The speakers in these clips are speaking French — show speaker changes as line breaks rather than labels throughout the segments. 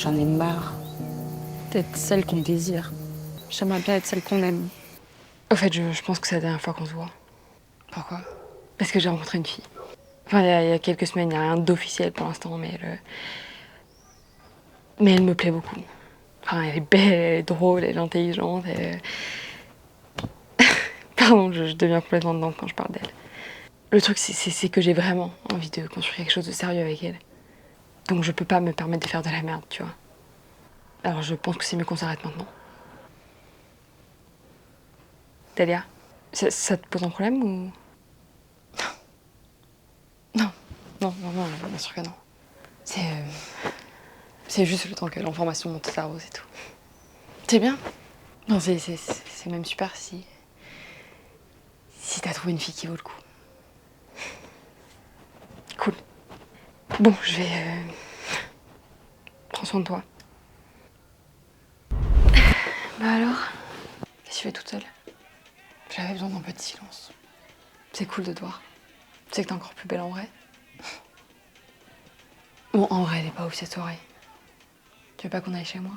J'en ai marre d'être celle qu'on désire. J'aimerais bien être celle qu'on aime.
Au fait, je pense que c'est la dernière fois qu'on se voit. Pourquoi? Parce que j'ai rencontré une fille. Enfin, il y a quelques semaines, il n'y a rien d'officiel pour l'instant, mais elle me plaît beaucoup. Enfin, elle est belle, elle est drôle, elle est intelligente. Pardon, je deviens complètement dedans quand je parle d'elle. Le truc, c'est que j'ai vraiment envie de construire quelque chose de sérieux avec elle. Donc je peux pas me permettre de faire de la merde, tu vois. Alors je pense que c'est mieux qu'on s'arrête maintenant. Dalia, ça te pose un problème ou... Non, non, bien sûr que non. C'est juste le temps que l'information monte au cerveau, c'est tout. C'est bien. Non, c'est même super si t'as trouvé une fille qui vaut le coup. Cool. Bon, je vais... Prends soin de toi. Bah alors, qu'est-ce que tu fais toute seule? J'avais besoin d'un peu de silence. C'est cool de te voir. Tu sais que t'es encore plus belle en vrai. Bon, en vrai, elle est pas ouf cette soirée. Tu veux pas qu'on aille chez moi?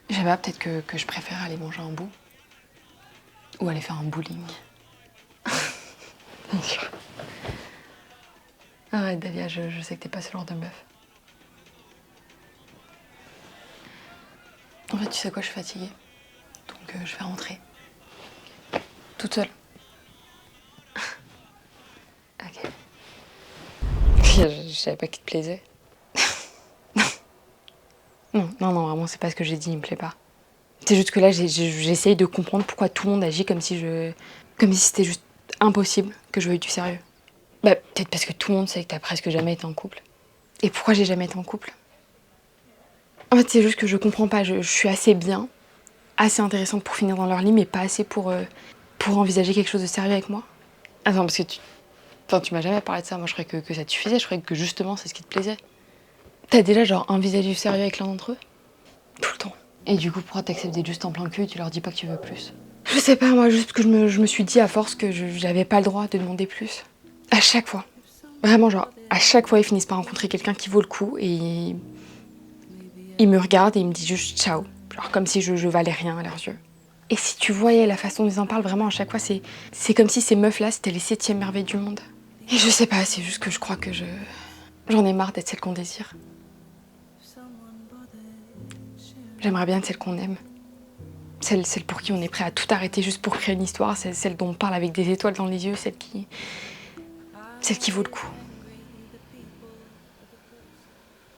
Je sais pas, peut-être que je préfère aller manger un bout. Ou aller faire un bowling. Bien sûr. Arrête, Dalia, je sais que t'es pas ce genre de meuf. En fait, tu sais quoi, je suis fatiguée. Donc je vais rentrer. Toute seule. Ok. Je savais pas qu'il te plaisait. Non, vraiment, c'est pas ce que j'ai dit, il me plaît pas. C'est juste que là, j'essaye de comprendre pourquoi tout le monde agit comme si c'était juste impossible que je veuille du sérieux. Bah, peut-être parce que tout le monde sait que t'as presque jamais été en couple. Et pourquoi j'ai jamais été en couple? En fait, c'est juste que je comprends pas. Je suis assez bien, assez intéressante pour finir dans leur lit, mais pas assez pour envisager quelque chose de sérieux avec moi. Attends, parce que tu m'as jamais parlé de ça. Moi, je croyais que ça te suffisait. Je croyais que justement, c'est ce qui te plaisait. T'as déjà, genre, envisagé du sérieux avec l'un d'entre eux? Tout le temps. Et du coup, pourquoi t'acceptes d'être juste en plein cul et tu leur dis pas que tu veux plus? Je sais pas, moi, juste que je me suis dit à force que j'avais pas le droit de demander plus. À chaque fois. Vraiment, genre, à chaque fois, ils finissent par rencontrer quelqu'un qui vaut le coup et ils me regardent et ils me disent juste ciao. Genre, comme si je valais rien à leurs yeux. Et si tu voyais la façon dont ils en parlent, vraiment, à chaque fois, c'est comme si ces meufs-là, c'était les 7e merveilles du monde. Et je sais pas, c'est juste que je crois que j'en ai marre d'être celle qu'on désire. J'aimerais bien être celle qu'on aime. Celle pour qui on est prêt à tout arrêter juste pour créer une histoire. Celle dont on parle avec des étoiles dans les yeux. Celle qui vaut le coup.